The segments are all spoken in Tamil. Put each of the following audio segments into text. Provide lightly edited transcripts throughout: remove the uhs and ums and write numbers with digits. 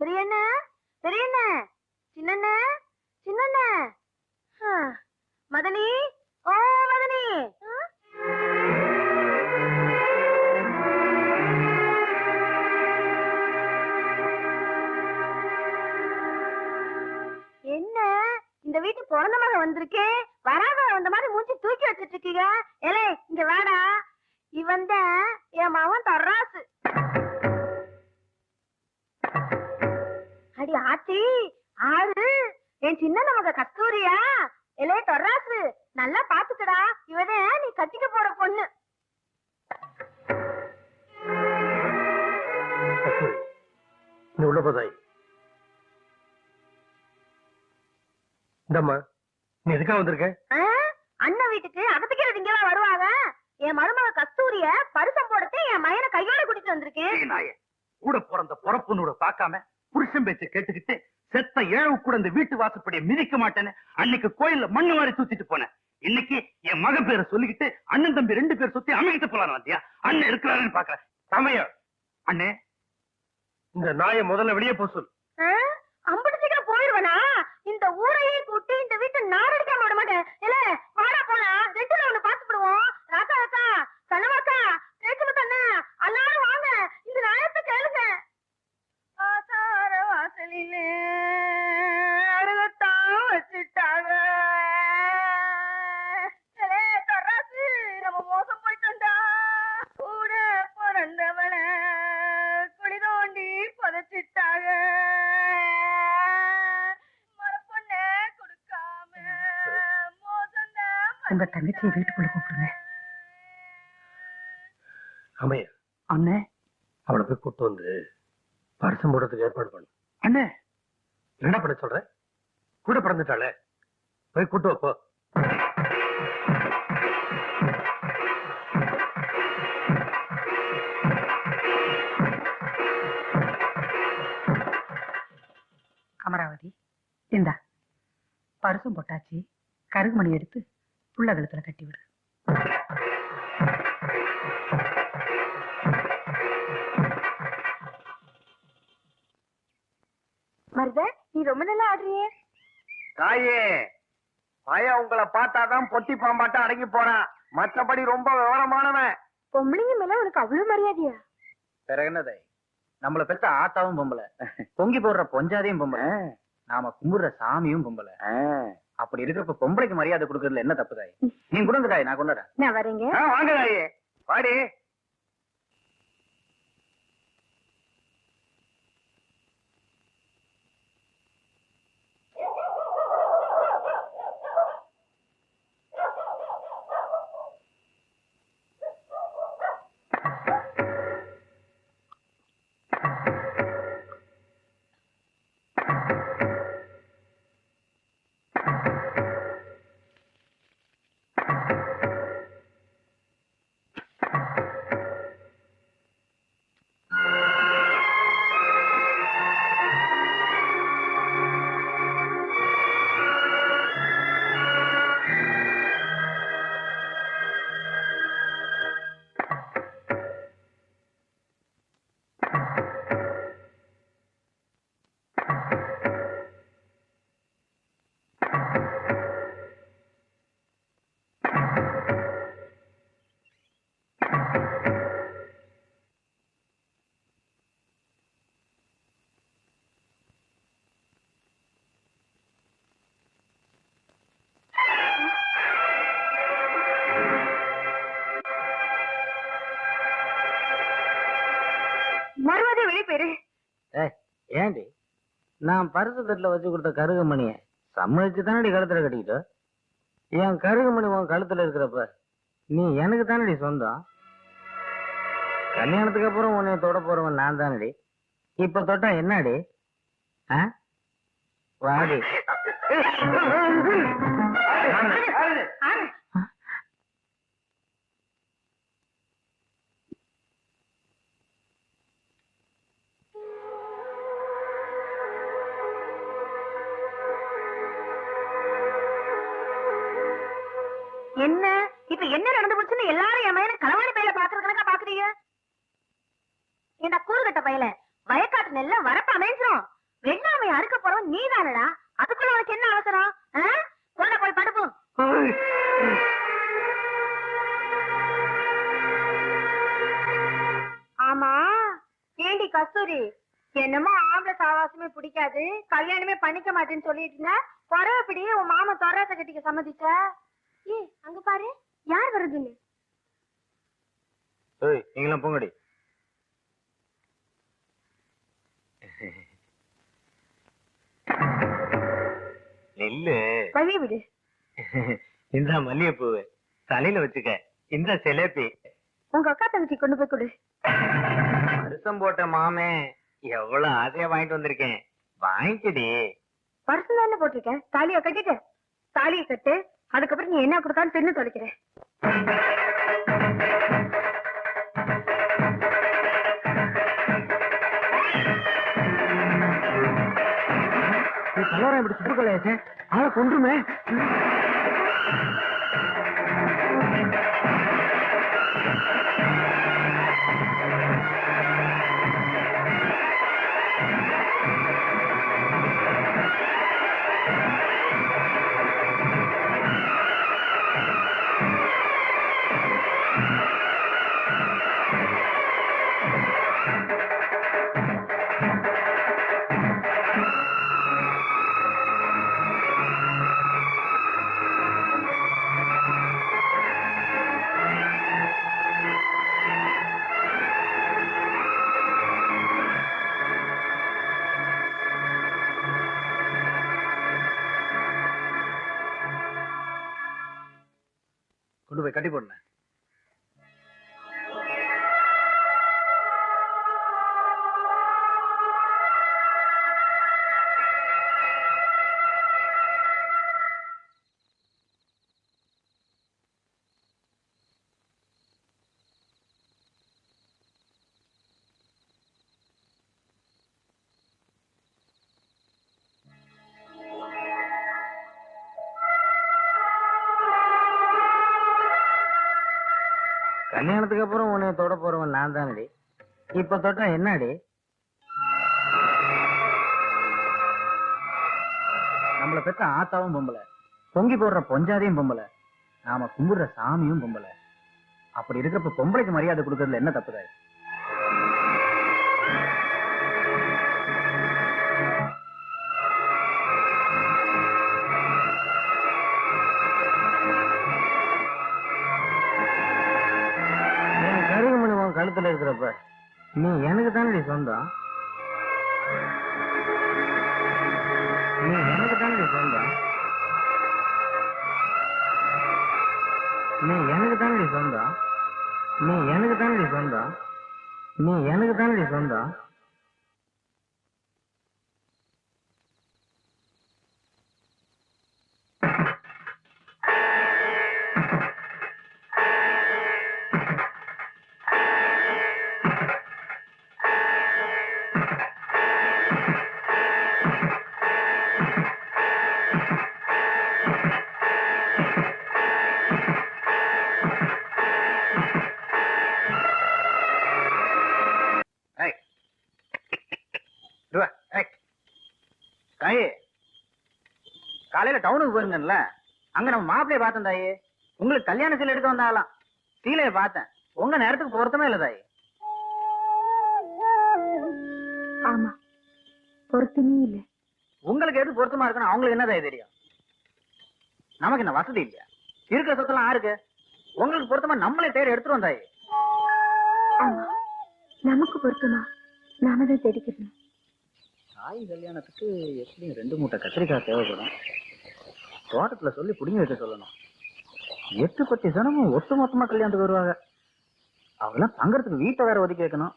பெரியண்ண பெரியண்ண சின்னண்ண சின்னண்ண மதனி ஓ மதனி என்ன இந்த வீட்டு பிறந்த மக வந்திருக்கேன் வராத வந்த மாதிரி மூஞ்சி தூக்கி வச்சிட்டு இருக்கீங்க ஏலே இங்க வேடா இவன் தான் என் மகன் தர்ராசு அடி ஆச்சி ஆறு என் சின்ன நமக்கு கஸ்தூரியா எலே தர்ராசு நல்லா பாத்துக்கடா இவனே நீ கட்டிக்க போற பொண்ணு நீ உள்ள போதாய் இந்தம்மா நீ எதுக்காக வந்திருக்க அண்ணன் வீட்டுக்கு அகத்துக்கிறது இங்கெல்லாம் வருவாங்க என் மருமக கஸ்தூரிய பரிசம் போடுறது என் மயனை கையோட கூட்டிட்டு வந்திருக்கேன் கூட பிறந்த பொறப்புனோட பாக்காம புருஷன் பேச்ச கேட்டுக்கிட்டு செத்த ஏழவு கூட இந்த வீட்டு வாசப்படியை மிதிக்க மாட்டேன்னு அன்னைக்கு கோயில்ல மண்ணு வாரி தூத்திட்டு போனேன். இன்னைக்கு என் மக பேரை சொல்லிக்கிட்டு அண்ணன் தம்பி 2 பேர் சுத்தி அமைக்கிட்டு போலாம் வந்தியா? அண்ணன் இருக்கிறாருன்னு பாக்குறேன். சமயம் அண்ணே இந்த நாயை முதல்ல வெளியே போ சொல். அம்பட்டு சீக்கிரம் போயிருவனா? இந்த ஊரையே கூட்டி இந்த வீட்டை நாரடிக்காம விட மாட்டேன். இல்ல வாடா போலாம், 2ல ஒண்ணு பாத்துடுவோம். ராக்கா ராக்கா கனவாக்கா கேக்குது தானே? எல்லாரும் வாங்க இந்த நாயத்தை கேளுங்க. ஆசார வாசலிலே அழுகத்தான் வச்சுட்டாங்க. தராசு நம்ம மோசம் போயிட்டா. கூட பிறந்தவன குடி தோண்டி புதைச்சிட்டாங்க. உங்க தங்கச்சியை வீட்டுக்குள்ள கூப்பிடுங்க. அமைய அண்ணே அவளை போய் கூட்டு வந்து பரிசம் போடுறதுக்கு ஏற்பாடு பண்ணு. அண்ணே என்ன பண்ண சொல்ற? கூட பிறந்துட்டாளே, போய் கூட்டு வைப்போ. அமராவதி இந்தா பரிசம் போட்டாச்சு, கருகுமணி எடுத்து புள்ள கழுத்துல கட்டி விடு. மருத நீ ரொம்ப நல்லா ஆடுறியே. தாயே பையன் உங்களை பார்த்தாதான் பொட்டி பாம்பாட்டம் அடங்கி போறான், மற்றபடி ரொம்ப விவரமானவன். பொம்பளைங்க மேல உனக்கு அவ்வளவு மரியாதையா? பிறகு என்னதை, நம்மள பெற்ற ஆத்தாவும் பொம்பளை, பொங்கி போடுற பொஞ்சாதையும் பொம்பளை, நாம கும்பிடுற சாமியும் பொம்பளை. அப்படி இருக்கிறப்ப பொம்பளைக்கு மரியாதை கொடுக்கறதுல என்ன தப்பு தாய்? நீ கொடுங்க தாய், நான் கொண்டுறேன். நான் வரேங்க. வாங்க தாயே, வாடி. மறுவாதே வெளியே போயிரு. ஏண்டி நான் பரிசு தட்டுல வச்சு கொடுத்த கருகுமணிய சம்மதிச்சு தானடி கழுத்துல கட்டிக்கிட்ட? என் கருகுமணி உன் கழுத்துல இருக்கிறப்ப நீ எனக்கு தானடி சொந்தம். கல்யாணத்துக்கு அப்புறம் உன்னை தொட போறவன் நான் தானடி. இப்ப தொட்டா என்னடி? வாடி. என்ன இப்ப என்ன நடந்து போச்சுன்னு எல்லாரும் என் மயனை களவாணி பையில பாக்குறது கணக்கா பாக்குறீங்க? ஏண்டா கூறுகட்ட பையில வயக்காட்டு நெல்ல வரப்ப அமைஞ்சிரும். வெள்ளாமை அறுக்க போறவன் நீதானடா. அதுக்குள்ள உனக்கு என்ன அவசரம்? கொண்ட போய் படுப்போம். ஆமா ஏண்டி கஸ்தூரி, என்னமோ ஆம்பளை சாவாசமே பிடிக்காது, கல்யாணமே பண்ணிக்க மாட்டேன்னு சொல்லிட்டு இருந்த, குறவப்படி உன் மாமா தொராச கட்டிக்க சம்மதிச்ச. அங்க பாரு யார் வருதுன்னு. நீங்களும் போங்கடி. நெல்லு வழி விடு. இந்த மல்லிகைப்பூ தலையில வச்சுக்க. இந்த சிலேபி உங்க அக்கா தங்கச்சி கொண்டு போய் கொடு. வருஷம் போட்ட மாமே எவ்வளவு ஆசையா வாங்கிட்டு வந்திருக்கேன். வாங்கிக்கடி. வருஷம் தானே போட்டிருக்கேன். தாலியை கட்டிட்டு தாலியை கட்டு. அதுக்கப்புறம் நீ என்ன கொடுத்தாலும் தின்னு தொலைக்கிறேன். கலவரம் இப்படி சுற்றுக்கலையாச்சே, ஆளை கொன்றுமே. கொண்டு போய் கட்டி போடுங்க. கல்யாணத்துக்கு அப்புறம் உன்னை தொட போறவன் நான் தானடி. இப்ப தொட்டா என்னடி? நம்மளை பெற்ற ஆத்தாவும் பொம்பளை, பொங்கி போடுற பொஞ்சாதையும் பொம்பளை, நாம கும்பிடுற சாமியும் பொம்பளை. அப்படி இருக்கிறப்ப பொம்பளைக்கு மரியாதை கொடுக்கறதுல என்ன தப்புதாய்? கழுத்துல இருக்கிறப்ப நீ எனக்கு தானடி சொந்தம். நீ எனக்கு தானடி சொந்தம். நீ எனக்கு தானடி சொந்தம். நீ எனக்கு தானடி சொந்தம். நீ எனக்கு தானடி சொந்தம். காலையில டவுனுக்கு போயிருந்தேன்ல, அங்க நம்ம மாப்பிள்ளைய பார்த்தேன் தாயி. உங்களுக்கு கல்யாண சீலை எடுக்க வந்தாலாம். சீலைய பார்த்தேன், உங்க நேரத்துக்கு பொருத்தமே இல்ல தாயி. ஆமா, பொருத்தமே இல்ல. உங்களுக்கு எது பொருத்தமா இருக்குன்னு அவங்களுக்கு என்ன தாயி தெரியும்? நமக்கு என்ன வசதி இல்லையா? இருக்கிற சொத்தெல்லாம் ஆருக்கு? உங்களுக்கு பொருத்தமா நம்மளே தேடி எடுத்துருவோம் தாயி. ஆமா, நமக்கு பொருத்தமா நாம தான் தேடிக்கணும். தாய் கல்யாணத்துக்கு எப்படியும் 2 மூட்டை கத்திரிக்காய் தேவைப்படும். தோட்டத்துல சொல்லி புடிங்கி வைக்க சொல்லணும். 8 பட்டி ஜனமும் ஒட்டு மொத்தமா கல்யாணத்துக்கு வருவாங்க. அவெல்லாம் தங்கறதுக்கு வீட்டை வேற ஒதுக்கி வைக்கணும்.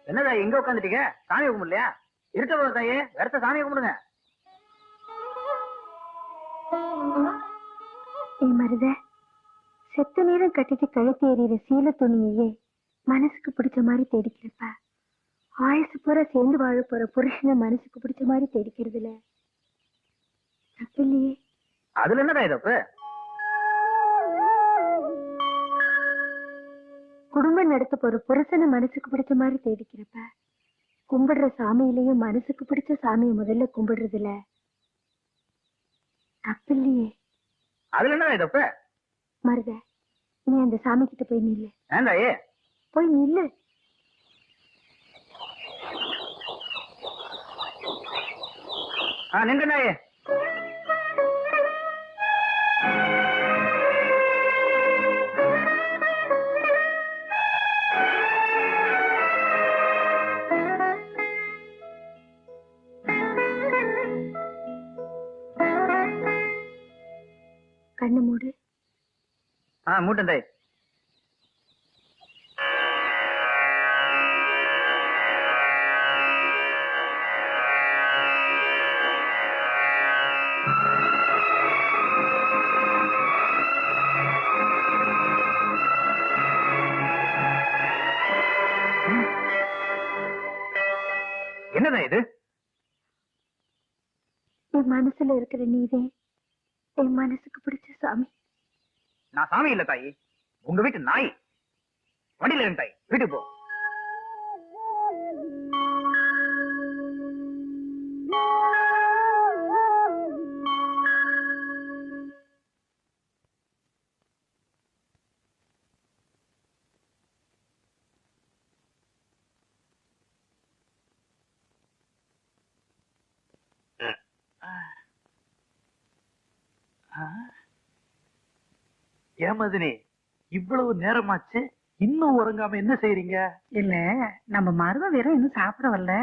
என்னதா எங்க உட்காந்துட்டீங்க? சாமி கும்பிடலையா? இருக்க போது தாயே, வேற சாமியை கும்பிடுங்க. மருத செத்த நேரம் கட்டிட்டு கழுத்து ஏறிற சீல துணியையே மனசுக்கு பிடிச்ச மாதிரி தேடிக்கிறப்ப, ஆயுசு பூரா சேர்ந்து வாழ போற புருஷனை மனசுக்கு பிடிச்ச மாதிரி தேடிக்கிறதுல தப்பில்லையே. அதுல என்னடா தப்பு? குடும்பம் நடத்த போற புருஷனை மனசுக்கு பிடிச்ச மாதிரி தேடிக்கிறப்ப கும்பிடுற சாமியிலையும் மனசுக்கு பிடிச்ச சாமியை முதல்ல கும்பிடுறதுல தப்பில்லையே. அதுல என்னடா தப்பு? மருத, நீ அந்த சாமி கிட்ட போய் நில்லு. ஏண்டாயே? போய் நில்லு. நின்றாயே. கண்ணு மூடு. மூட்டந்தாய். என்னடா இது? என் மனசுல இருக்கிற நீதே என் மனசுக்கு பிடிச்ச சாமி. நான் சாமி இல்ல தாயி, உங்க வீட்டு நாய். வண்டியில இருந்து தாய், வீட்டுக்கு போ. ஏமதினி, இவ்வளவு நேரமாச்சு இன்னும் உறங்காம என்ன செய்றீங்க? இல்ல, நம்ம மருத வெறும் இன்னும் சாப்பிட வரல.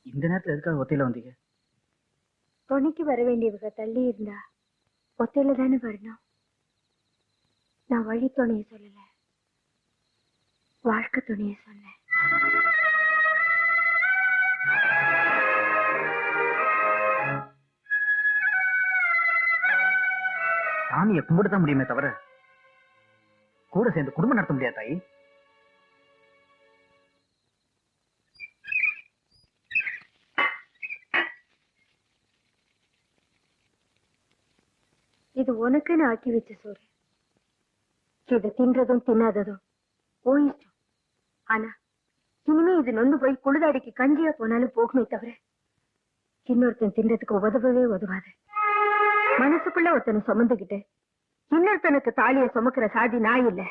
இந்த நேரத்துல எதுக்காக ஒத்தையில வந்தீங்க? துணைக்கு வர வேண்டியவங்க தள்ளி இருந்தா ஒத்தையில தானே வரணும். நான் வழி துணைய சொல்லல, வாழ்க்கை துணைய சொன்னேன். சாமியை கும்பிடத்தான் முடியுமே தவிர கூட சேர்ந்து குடும்பம் நடத்த முடியாது தாயி. இது உனக்குன்னு ஆக்கி வச்ச சோறு. இதை தின்றதும் தின்னாததும் ஓ இஷ்டம். ஆனா இனிமே இது நொந்து போய் குளிதாடிக்கு கஞ்சியா போனாலும் போகுமே தவிர இன்னொருத்தன் தின்றதுக்கு உதவவே உதவாது. மனசுக்குள்ள ஒருத்தனை சுமந்துகிட்டு இன்னொருத்தனுக்கு தாலியை சுமக்கிற சாதி நான் இல்ல.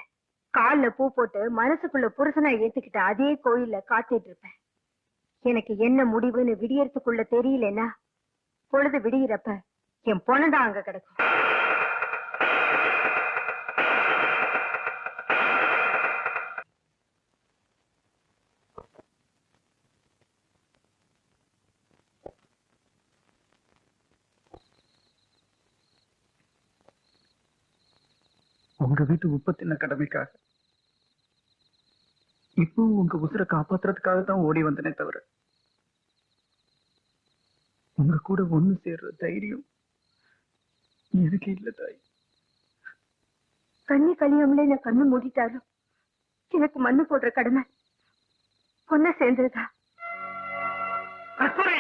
கால்ல பூ போட்டு மனசுக்குள்ள புருஷனா ஏத்துக்கிட்ட அதே கோயில்ல காத்துட்டு இருப்பேன். எனக்கு என்ன முடிவுன்னு விடியறதுக்குள்ள தெரியலன்னா பொழுது விடிகிறப்ப என் பொண்ணதான் அங்க கிடக்கும். உங்க வீட்டு உப்பு தின்ன கடமைக்காக இப்போ உங்க உசுரை காப்பாத்துறதுக்காக தான் ஓடி வந்தனே தவிர உங்க கூட ஒண்ணு சேர்ற தைரியம் எனக்கு இல்ல தாய். கண்ணி கலியம்ல நான் கண்ணு மூடிட்டாலும் எனக்கு மண்ணு போடுற கடமை பொண்ண சேர்ந்ததுதான். கஸ்தூரி,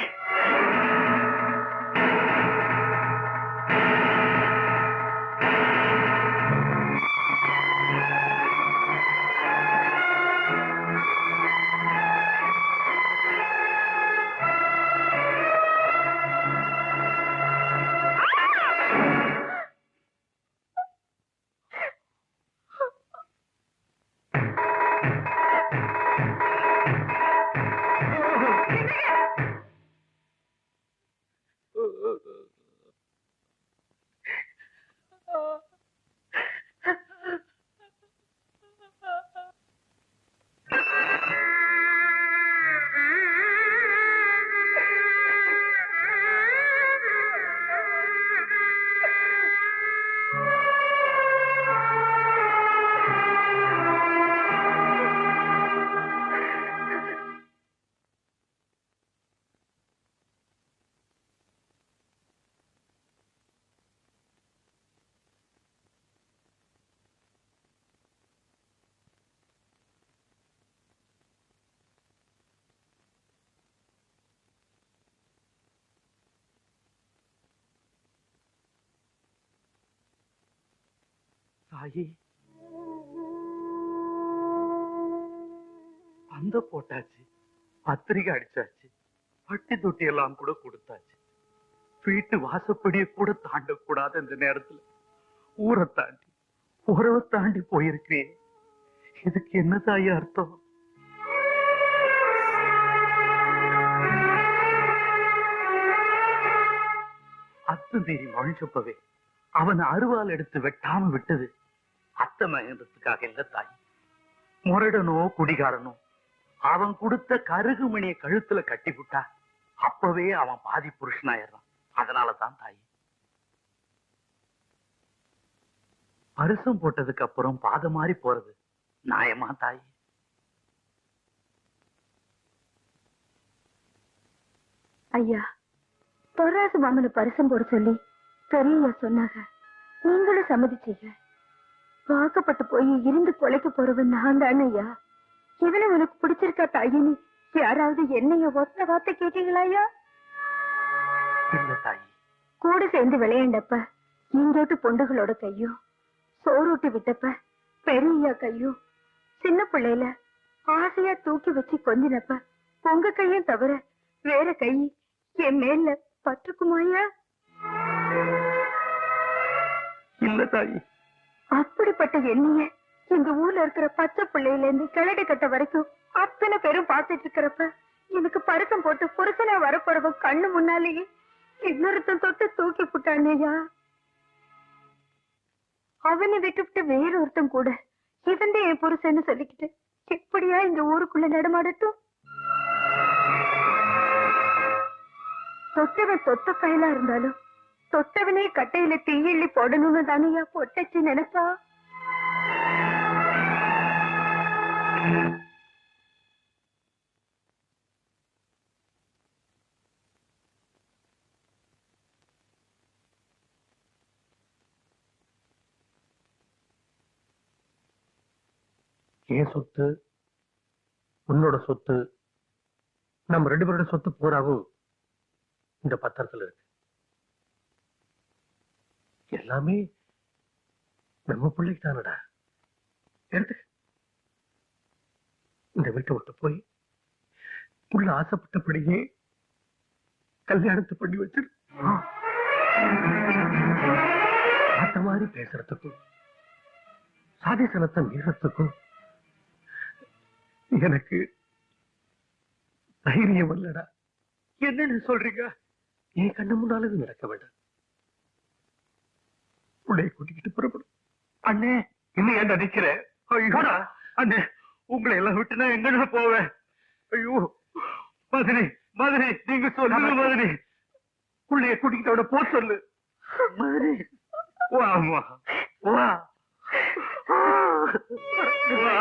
தாயி பந்த போட்டாச்சு, பத்திரிகை அடிச்சாச்சு, பட்டி தொட்டி எல்லாம் கூட கொடுத்தாச்சு. வீட்டு வாசப்படியை கூட தாண்டக்கூடாது. இந்த நேரத்துல ஊரை தாண்டி உறவை தாண்டி போயிருக்கிறேன். இதுக்கு என்ன தாயி அர்த்தம்? அத்துமீறி மழிச்சப்பவே அவன் அருவாள் எடுத்து வெட்டாம விட்டது அத்தமயன்றதுக்காக இல்ல தாய். முரடனோ குடிகாரனோ அவன் கொடுத்த கருகுமணியை கழுத்துல கட்டி விட்டா அப்பவே அவன் பாதி புருஷனாயிடுறான். அதனாலதான் தாய். பரிசம் போட்டதுக்கு அப்புறம் பாத மாறி போறது நியாயமா தாய்? ஐயா, பொறாசு மாமனு பரிசம் போட சொல்லி பெரியய்யா சொன்னாங்க. நீங்களும் சம்மதிச்சீங்க. வாக்கப்பட்டு போய் இருந்து கொலைக்க போறவன் நான் தானே ஐயா. இவனை உனக்கு பிடிச்சிருக்கா தாயின்னு யாராவது என்னைய ஒத்த வார்த்தை கேட்டீங்களா ஐயா? இல்ல தாய். கூட சேர்ந்து விளையாண்டப்ப இங்கோட்டு பொண்டுகளோட கையும், சோறுட்டி விட்டப்ப பெரியய்யா கையும், சின்ன பிள்ளையில ஆசையா தூக்கி வச்சு கொஞ்சினப்ப உங்க கையும் தவிர வேற கை என் மேல பற்றுக்குமாயா? இல்ல தாய். அப்படிப்பட்ட எண்ணிய இந்த ஊர்ல இருக்கிற பச்சை பிள்ளையில இருந்து கிழடு கட்ட வரைக்கும் அத்தனை பேரும் பார்த்துட்டு இருக்கிறப்ப எனக்கு பரிசம் போட்டு புருஷனா வரப்போறவ கண்ணு முன்னாலேயே இன்னொருத்தன் தொட்டு தூக்கி புட்டானேயா. அவனை விட்டுவிட்டு வேற ஒருத்தன் கூட இவன் என் புருஷன்னு சொல்லிக்கிட்டு எப்படியா இந்த ஊருக்குள்ள நடமாடட்டும்? தொட்டவன் தொத்த பயலா இருந்தாலும் தொட்டவனே கட்டையில தீயள்ளி போடணும்னு தானையா பொட்டச்சு நினைப்பா? என் சொத்து, உன்னோட சொத்து, நம்ம 2 பேரோட சொத்து பூராவும் இந்த பத்திரத்துல இருக்கு. எல்லாமே நம்ம பிள்ளைக்கு தானடா. எடுத்து இந்த வீட்டை விட்டு போய் புள்ள ஆசைப்பட்டபடியே கல்யாணத்தை பண்ணி வச்சிரு. அந்த மாதிரி பேசுறதுக்கும் சாதிசனத்தை மீறத்துக்கும் எனக்கு தைரியம் இல்லடா. என்னன்னு சொல்றீங்க? என் கண்ணு முன்னால இது நடக்க வேண்டாம். உடைய கூட்டிக்கிட்டு புறப்படும். அண்ணே, இன்னும் ஏன் நினைக்கிற? ஐயோடா அண்ணே, உங்களை எல்லாம் விட்டு நான் எங்க போவேன்? ஐயோ மதுரை, மதுரை, நீங்க சொல்லுங்க மதுரை. பிள்ளைய கூட்டிக்கிட்ட போ சொல்லு மதுரை. வாமா வா வா.